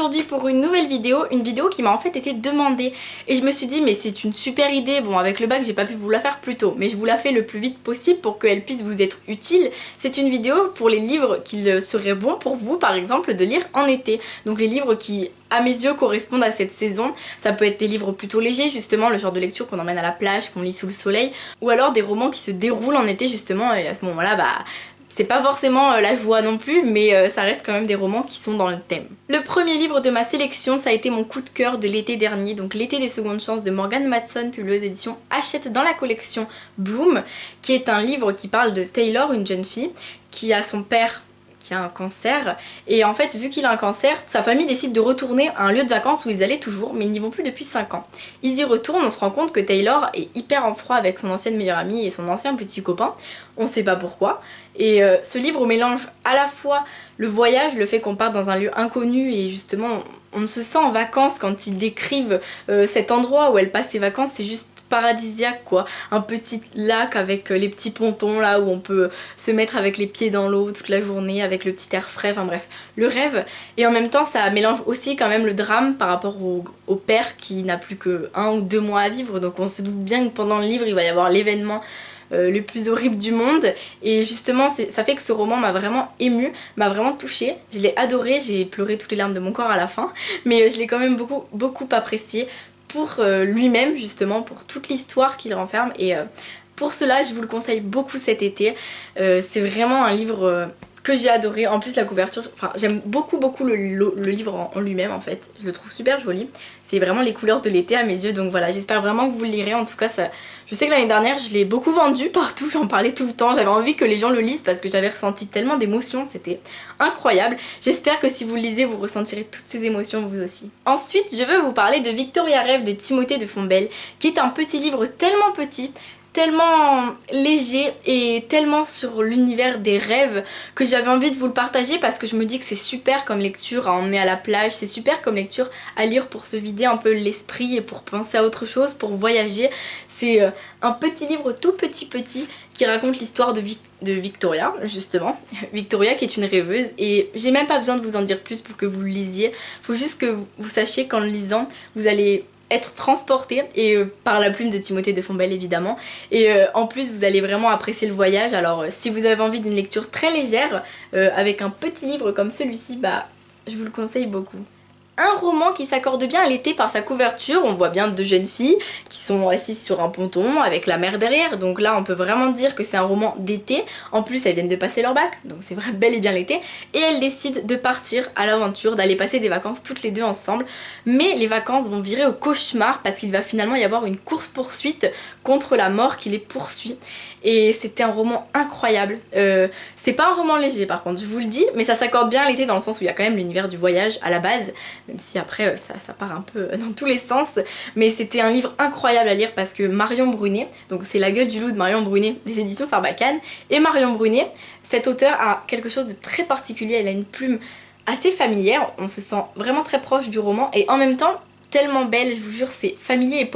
aujourd'hui pour une nouvelle vidéo, une vidéo qui m'a en fait été demandée et je me suis dit mais c'est une super idée, bon avec le bac j'ai pas pu vous la faire plus tôt mais je vous la fais le plus vite possible pour qu'elle puisse vous être utile. C'est une vidéo pour les livres qu'il serait bon pour vous par exemple de lire en été, donc les livres qui à mes yeux correspondent à cette saison. Ça peut être des livres plutôt légers justement, le genre de lecture qu'on emmène à la plage, qu'on lit sous le soleil, ou alors des romans qui se déroulent en été justement et à ce moment là c'est pas forcément la joie non plus, mais ça reste quand même des romans qui sont dans le thème. Le premier livre de ma sélection, ça a été mon coup de cœur de l'été dernier, donc L'été des secondes chances de Morgan Matson, publié aux éditions Hachette dans la collection Bloom, qui est un livre qui parle de Taylor, une jeune fille, qui a son père qui a un cancer, et en fait vu qu'il a un cancer, sa famille décide de retourner à un lieu de vacances où ils allaient toujours, mais ils n'y vont plus depuis 5 ans. Ils y retournent, on se rend compte que Taylor est hyper en froid avec son ancienne meilleure amie et son ancien petit copain, on sait pas pourquoi, et ce livre mélange à la fois le voyage, le fait qu'on parte dans un lieu inconnu, et justement on se sent en vacances quand ils décrivent cet endroit où elle passe ses vacances, c'est juste paradisiaque quoi, un petit lac avec les petits pontons là où on peut se mettre avec les pieds dans l'eau toute la journée avec le petit air frais, enfin bref, le rêve. Et en même temps ça mélange aussi quand même le drame par rapport au père qui n'a plus que 1 ou 2 mois à vivre, donc on se doute bien que pendant le livre il va y avoir l'événement le plus horrible du monde, et justement ça fait que ce roman m'a vraiment émue, m'a vraiment touchée, je l'ai adoré, j'ai pleuré toutes les larmes de mon corps à la fin, mais je l'ai quand même beaucoup apprécié pour lui-même justement, pour toute l'histoire qu'il renferme, et pour cela je vous le conseille beaucoup cet été. C'est vraiment un livre que j'ai adoré, en plus la couverture, enfin j'aime beaucoup le livre en lui-même en fait, je le trouve super joli, c'est vraiment les couleurs de l'été à mes yeux, donc voilà, j'espère vraiment que vous le lirez. En tout cas ça, je sais que l'année dernière je l'ai beaucoup vendu partout, j'en parlais tout le temps, j'avais envie que les gens le lisent parce que j'avais ressenti tellement d'émotions, c'était incroyable. J'espère que si vous le lisez vous ressentirez toutes ces émotions vous aussi. Ensuite je veux vous parler de Victoria Rêve de Timothée de Fontbelle, qui est un petit livre tellement petit, tellement léger et tellement sur l'univers des rêves que j'avais envie de vous le partager parce que je me dis que c'est super comme lecture à emmener à la plage, c'est super comme lecture à lire pour se vider un peu l'esprit et pour penser à autre chose, pour voyager. C'est un petit livre tout petit qui raconte l'histoire de Victoria justement, Victoria qui est une rêveuse, et j'ai même pas besoin de vous en dire plus pour que vous le lisiez, faut juste que vous sachiez qu'en le lisant vous allez être transporté, et par la plume de Timothée de Fontbelle évidemment, et en plus vous allez vraiment apprécier le voyage. Alors si vous avez envie d'une lecture très légère avec un petit livre comme celui-ci, je vous le conseille beaucoup. Un roman qui s'accorde bien à l'été par sa couverture, on voit bien 2 jeunes filles qui sont assises sur un ponton avec la mer derrière, donc là on peut vraiment dire que c'est un roman d'été. En plus elles viennent de passer leur bac, donc c'est vrai bel et bien l'été, et elles décident de partir à l'aventure, d'aller passer des vacances toutes les deux ensemble, mais les vacances vont virer au cauchemar parce qu'il va finalement y avoir une course-poursuite contre la mort qui les poursuit, et c'était un roman incroyable. C'est pas un roman léger par contre, je vous le dis, mais ça s'accorde bien à l'été dans le sens où il y a quand même l'univers du voyage à la base, même si après ça part un peu dans tous les sens, mais c'était un livre incroyable à lire parce que Marion Brunet, donc c'est La gueule du loup de Marion Brunet des éditions Sarbacane, et Marion Brunet, cette auteure a quelque chose de très particulier, elle a une plume assez familière, on se sent vraiment très proche du roman, et en même temps tellement belle, je vous jure, c'est familier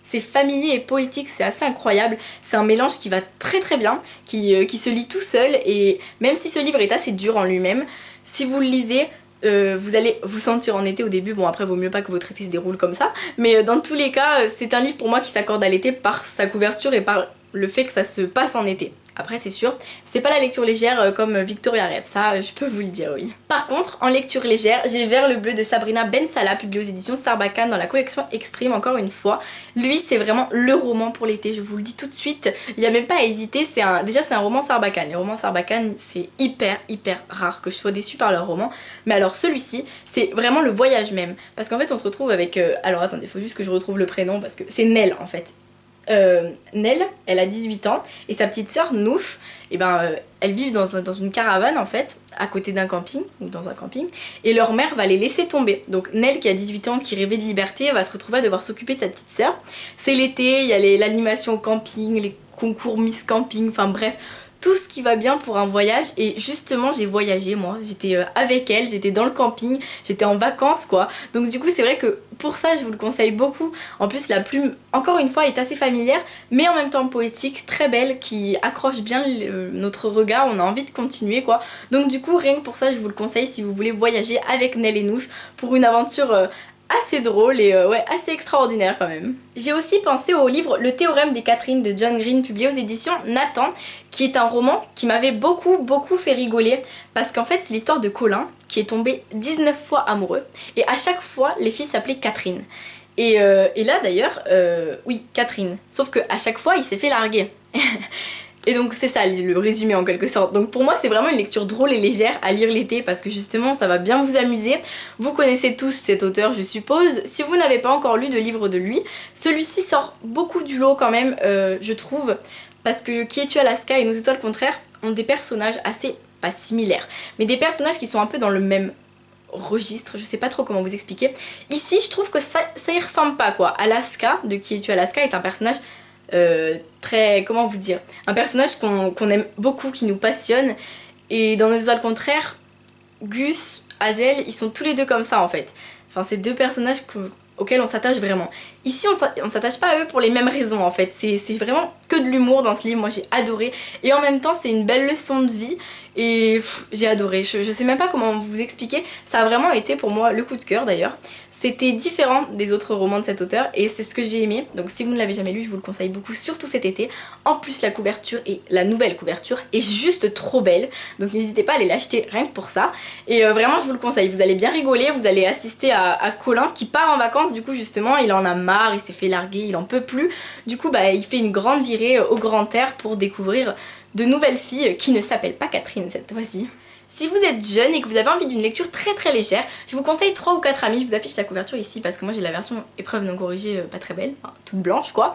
c'est familier et poétique, c'est assez incroyable, c'est un mélange qui va très bien, qui se lit tout seul, et même si ce livre est assez dur en lui-même, si vous le lisez, vous allez vous sentir en été au début, bon après vaut mieux pas que votre été se déroule comme ça, mais dans tous les cas c'est un livre pour moi qui s'accorde à l'été par sa couverture et par le fait que ça se passe en été. Après c'est sûr, c'est pas la lecture légère comme Victoria Rêve, ça je peux vous le dire, oui. Par contre, en lecture légère, j'ai Vers le bleu de Sabrina Ben Salah, publié aux éditions Sarbacane dans la collection Exprime, encore une fois. Lui c'est vraiment le roman pour l'été, je vous le dis tout de suite, il n'y a même pas à hésiter, déjà c'est un roman Sarbacane. Les romans Sarbacane c'est hyper rare que je sois déçue par leur roman, mais alors celui-ci c'est vraiment le voyage même, parce qu'en fait on se retrouve avec, alors attendez, faut juste que je retrouve le prénom parce que c'est Nell en fait. Nell, elle a 18 ans et sa petite sœur Nouche, elles vivent dans une caravane en fait, à côté d'un camping, ou dans un camping, et leur mère va les laisser tomber. Donc Nell qui a 18 ans, qui rêvait de liberté, va se retrouver à devoir s'occuper de sa petite sœur. C'est l'été, il y a l'animation au camping, les concours Miss Camping, enfin bref, tout ce qui va bien pour un voyage. Et justement j'ai voyagé moi, j'étais avec elle, j'étais dans le camping, j'étais en vacances quoi. Donc du coup c'est vrai que pour ça je vous le conseille beaucoup. En plus la plume encore une fois est assez familière mais en même temps poétique, très belle, qui accroche bien notre regard, on a envie de continuer quoi. Donc du coup rien que pour ça je vous le conseille si vous voulez voyager avec Nell et Nouche pour une aventure assez drôle et ouais, assez extraordinaire quand même. J'ai aussi pensé au livre Le théorème des Catherine de John Green publié aux éditions Nathan, qui est un roman qui m'avait beaucoup fait rigoler parce qu'en fait c'est l'histoire de Colin qui est tombé 19 fois amoureux et à chaque fois les filles s'appelaient Catherine. Et là d'ailleurs, oui Catherine, sauf qu'à chaque fois il s'est fait larguer. Et donc c'est ça le résumé en quelque sorte. Donc pour moi c'est vraiment une lecture drôle et légère à lire l'été parce que justement ça va bien vous amuser. Vous connaissez tous cet auteur je suppose. Si vous n'avez pas encore lu de livre de lui, celui-ci sort beaucoup du lot quand même je trouve. Parce que Qui es-tu Alaska et Nos étoiles contraires ont des personnages assez, pas similaires, mais des personnages qui sont un peu dans le même registre, je sais pas trop comment vous expliquer. Ici je trouve que ça y ressemble pas quoi. Alaska de Qui es-tu Alaska est un personnage très, comment vous dire, un personnage qu'on aime beaucoup, qui nous passionne, et dans Nos étoiles contraires, Gus, Hazel, ils sont tous les deux comme ça en fait. Enfin c'est deux personnages auxquels on s'attache vraiment. Ici on s'attache pas à eux pour les mêmes raisons en fait, c'est vraiment que de l'humour dans ce livre, moi j'ai adoré, et en même temps c'est une belle leçon de vie, et j'ai adoré, je sais même pas comment vous expliquer, ça a vraiment été pour moi le coup de cœur d'ailleurs. C'était différent des autres romans de cet auteur et c'est ce que j'ai aimé. Donc si vous ne l'avez jamais lu, je vous le conseille beaucoup, surtout cet été. En plus la couverture et la nouvelle couverture est juste trop belle. Donc n'hésitez pas à aller l'acheter rien que pour ça. Et vraiment je vous le conseille, vous allez bien rigoler, vous allez assister à Colin qui part en vacances. Du coup justement il en a marre, il s'est fait larguer, il en peut plus. Du coup bah il fait une grande virée au grand air pour découvrir de nouvelles filles qui ne s'appellent pas Catherine cette fois-ci. Si vous êtes jeune et que vous avez envie d'une lecture très légère, je vous conseille 3 ou 4 amis, je vous affiche la couverture ici parce que moi j'ai la version épreuve non corrigée pas très belle, enfin, toute blanche quoi.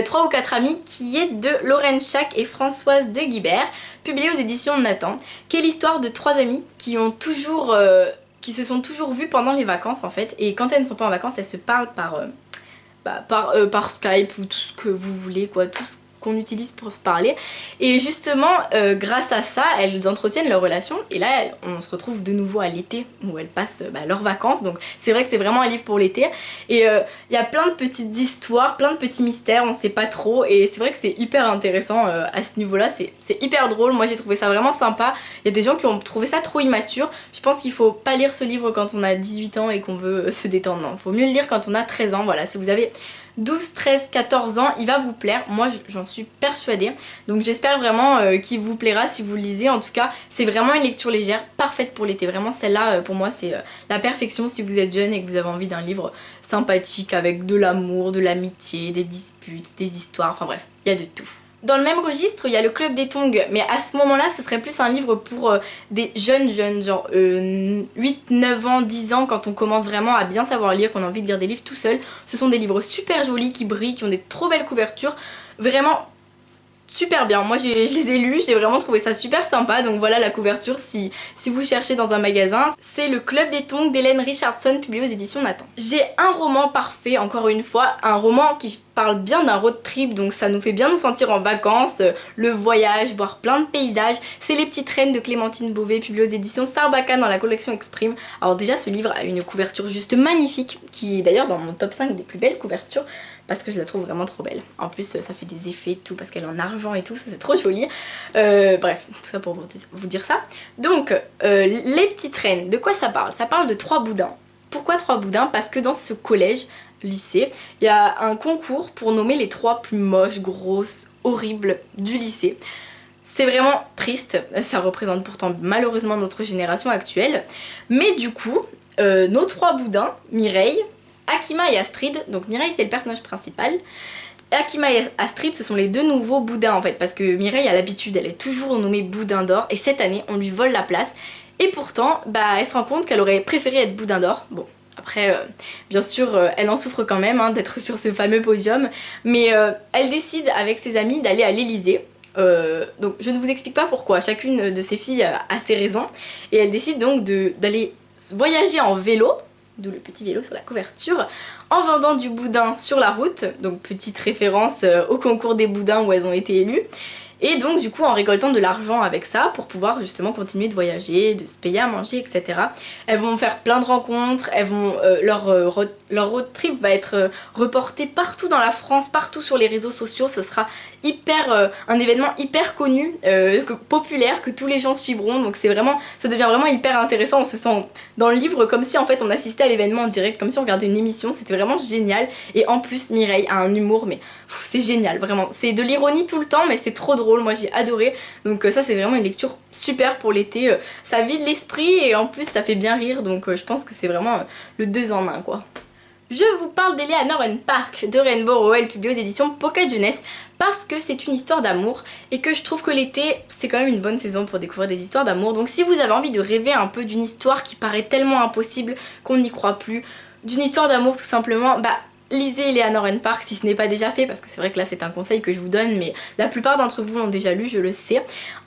3 ou 4 amis qui est de Lorraine Chac et Françoise de Guibert, publié aux éditions Nathan, qui est l'histoire de 3 amies qui ont toujours, qui se sont toujours vues pendant les vacances en fait, et quand elles ne sont pas en vacances elles se parlent par Skype ou tout ce que vous voulez quoi, tout ce qu'on utilise pour se parler, et justement grâce à ça elles entretiennent leur relation, et là on se retrouve de nouveau à l'été où elles passent leurs vacances, donc c'est vrai que c'est vraiment un livre pour l'été, et il y a plein de petites histoires, plein de petits mystères, on sait pas trop, et c'est vrai que c'est hyper intéressant à ce niveau là, c'est hyper drôle, moi j'ai trouvé ça vraiment sympa. Il y a des gens qui ont trouvé ça trop immature, je pense qu'il faut pas lire ce livre quand on a 18 ans et qu'on veut se détendre, non, faut mieux le lire quand on a 13 ans, voilà, si vous avez 12, 13, 14 ans, il va vous plaire, moi j'en suis persuadée, donc j'espère vraiment qu'il vous plaira si vous le lisez. En tout cas c'est vraiment une lecture légère, parfaite pour l'été, vraiment celle-là pour moi c'est la perfection si vous êtes jeune et que vous avez envie d'un livre sympathique avec de l'amour, de l'amitié, des disputes, des histoires, enfin bref, il y a de tout. Dans le même registre, il y a le Club des Tongs, mais à ce moment-là, ce serait plus un livre pour des jeunes, genre 8, 9 ans, 10 ans, quand on commence vraiment à bien savoir lire, qu'on a envie de lire des livres tout seul. Ce sont des livres super jolis, qui brillent, qui ont des trop belles couvertures, vraiment super bien. Moi je les ai lus, j'ai vraiment trouvé ça super sympa, donc voilà la couverture si vous cherchez dans un magasin. C'est Le Club des Tongs d'Hélène Richardson, publié aux éditions Nathan. J'ai un roman parfait, encore une fois, un roman qui parle bien d'un road trip, donc ça nous fait bien nous sentir en vacances, le voyage, voir plein de paysages. C'est Les Petites Reines de Clémentine Beauvais, publié aux éditions Sarbacane dans la collection Exprime. Alors déjà ce livre a une couverture juste magnifique, qui est d'ailleurs dans mon top 5 des plus belles couvertures, parce que je la trouve vraiment trop belle. En plus ça fait des effets et tout, parce qu'elle est en argent et tout, ça c'est trop joli. Bref, tout ça pour vous dire ça. Donc Les Petites Reines, de quoi ça parle? Ça parle de 3 boudins. Pourquoi 3 boudins? Parce que dans ce collège, lycée, il y a un concours pour nommer les 3 plus moches, grosses, horribles du lycée. C'est vraiment triste, ça représente pourtant malheureusement notre génération actuelle. Mais du coup, nos 3 boudins, Mireille, Akima et Astrid, donc Mireille c'est le personnage principal, Akima et Astrid ce sont les 2 nouveaux boudins en fait, parce que Mireille a l'habitude, elle est toujours nommée boudin d'or, et cette année on lui vole la place, et pourtant elle se rend compte qu'elle aurait préféré être boudin d'or. Bon, après bien sûr elle en souffre quand même d'être sur ce fameux podium, mais elle décide avec ses amis d'aller à l'Elysée. Donc je ne vous explique pas pourquoi, chacune de ces filles a ses raisons, et elle décide donc d'aller voyager en vélo, d'où le petit vélo sur la couverture, en vendant du boudin sur la route, donc petite référence au concours des boudins où elles ont été élues. Et donc du coup en récoltant de l'argent avec ça pour pouvoir justement continuer de voyager, de se payer à manger, etc. Elles vont faire plein de rencontres, elles vont, leur road trip va être reporté partout dans la France, partout sur les réseaux sociaux. Ça sera hyper, un événement hyper connu, populaire, que tous les gens suivront. Donc c'est vraiment, ça devient vraiment hyper intéressant. On se sent dans le livre comme si en fait on assistait à l'événement en direct, comme si on regardait une émission. C'était vraiment génial. Et en plus Mireille a un humour mais c'est génial, vraiment. C'est de l'ironie tout le temps mais c'est trop drôle, moi j'ai adoré. Donc ça c'est vraiment une lecture super pour l'été. Ça vide l'esprit et en plus ça fait bien rire. Donc je pense que c'est vraiment le 2 en 1 quoi. Je vous parle d'Eleanor and Park de Rainbow Rowell, publié aux éditions Pocket Jeunesse, parce que c'est une histoire d'amour et que je trouve que l'été c'est quand même une bonne saison pour découvrir des histoires d'amour. Donc si vous avez envie de rêver un peu d'une histoire qui paraît tellement impossible qu'on n'y croit plus, d'une histoire d'amour tout simplement, bah lisez Eleanor and Park si ce n'est pas déjà fait, parce que c'est vrai que là c'est un conseil que je vous donne mais la plupart d'entre vous l'ont déjà lu, je le sais.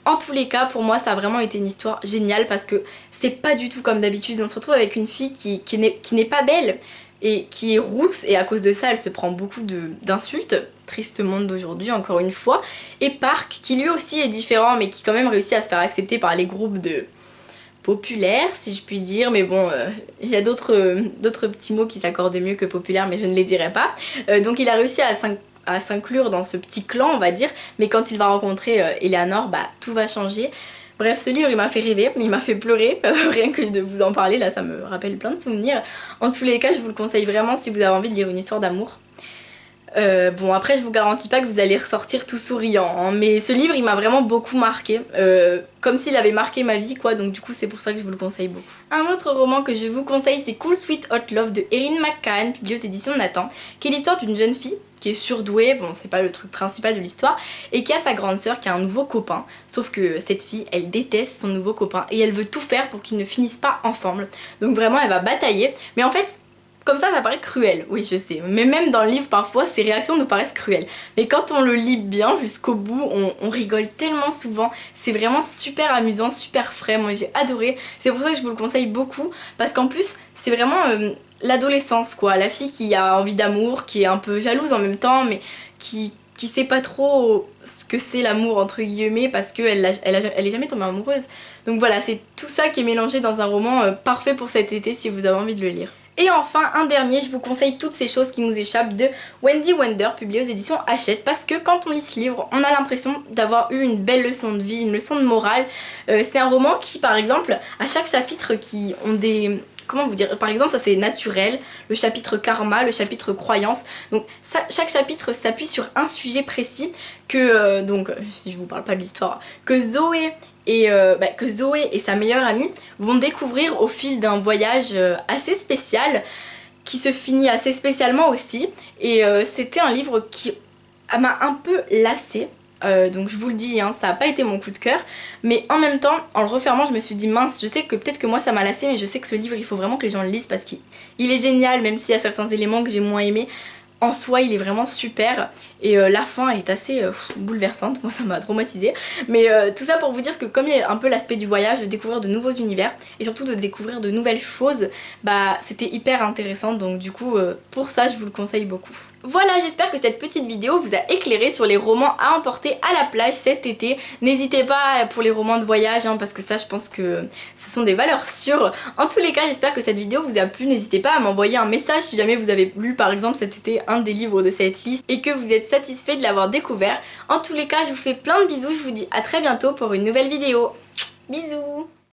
En tous les cas pour moi ça a vraiment été une histoire géniale parce que c'est pas du tout comme d'habitude. On se retrouve avec une fille qui n'est pas belle et qui est rousse et à cause de ça elle se prend beaucoup d'insultes, triste monde d'aujourd'hui encore une fois, et Park qui lui aussi est différent mais qui quand même réussit à se faire accepter par les groupes de populaire si je puis dire, mais bon il y a d'autres petits mots qui s'accordent mieux que populaire mais je ne les dirai pas. Donc il a réussi à s'inclure dans ce petit clan on va dire, mais quand il va rencontrer Eleanor bah tout va changer. Bref, ce livre il m'a fait rêver, il m'a fait pleurer, rien que de vous en parler là ça me rappelle plein de souvenirs. En tous les cas je vous le conseille vraiment si vous avez envie de lire une histoire d'amour. Bon après je vous garantis pas que vous allez ressortir tout souriant hein, mais ce livre il m'a vraiment beaucoup marqué, comme s'il avait marqué ma vie quoi, donc du coup c'est pour ça que je vous le conseille beaucoup. Un autre roman que je vous conseille c'est Cool Sweet Hot Love de Erin McCann, publié aux éditions Nathan, qui est l'histoire d'une jeune fille qui est surdouée, bon c'est pas le truc principal de l'histoire, et qui a sa grande sœur qui a un nouveau copain, sauf que cette fille elle déteste son nouveau copain et elle veut tout faire pour qu'ils ne finissent pas ensemble, donc vraiment elle va batailler, mais en fait comme ça paraît cruel, oui je sais, mais même dans le livre parfois ces réactions nous paraissent cruelles. Mais quand on le lit bien jusqu'au bout, on rigole tellement souvent, c'est vraiment super amusant, super frais, moi j'ai adoré. C'est pour ça que je vous le conseille beaucoup, parce qu'en plus c'est vraiment l'adolescence quoi, la fille qui a envie d'amour, qui est un peu jalouse en même temps, mais qui sait pas trop ce que c'est l'amour entre guillemets parce qu'elle est jamais tombée amoureuse. Donc voilà, c'est tout ça qui est mélangé dans un roman parfait pour cet été si vous avez envie de le lire. Et enfin un dernier, je vous conseille Toutes ces choses qui nous échappent de Wendy Wonder, publié aux éditions Hachette, parce que quand on lit ce livre on a l'impression d'avoir eu une belle leçon de vie, une leçon de morale. C'est un roman qui par exemple à chaque chapitre qui ont des... Comment vous dire, par exemple ça c'est naturel, le chapitre karma, le chapitre croyance, donc ça, chaque chapitre s'appuie sur un sujet précis que, donc si je vous parle pas de l'histoire, que Zoé et sa meilleure amie vont découvrir au fil d'un voyage assez spécial, qui se finit assez spécialement aussi, et c'était un livre qui m'a un peu lassée. Donc je vous le dis, hein, ça n'a pas été mon coup de cœur, mais en même temps, en le refermant, je me suis dit mince, je sais que peut-être que moi ça m'a lassé, mais je sais que ce livre il faut vraiment que les gens le lisent parce qu'il est génial, même s'il y a certains éléments que j'ai moins aimés. En soi il est vraiment super et la fin est assez bouleversante, moi ça m'a traumatisée, mais tout ça pour vous dire que comme il y a un peu l'aspect du voyage, de découvrir de nouveaux univers et surtout de découvrir de nouvelles choses, bah c'était hyper intéressant, donc du coup pour ça je vous le conseille beaucoup. Voilà, j'espère que cette petite vidéo vous a éclairé sur les romans à emporter à la plage cet été. N'hésitez pas pour les romans de voyage hein, parce que ça je pense que ce sont des valeurs sûres. En tous les cas j'espère que cette vidéo vous a plu, n'hésitez pas à m'envoyer un message si jamais vous avez lu par exemple cet été un des livres de cette liste et que vous êtes satisfait de l'avoir découvert. En tous les cas je vous fais plein de bisous, je vous dis à très bientôt pour une nouvelle vidéo. Bisous.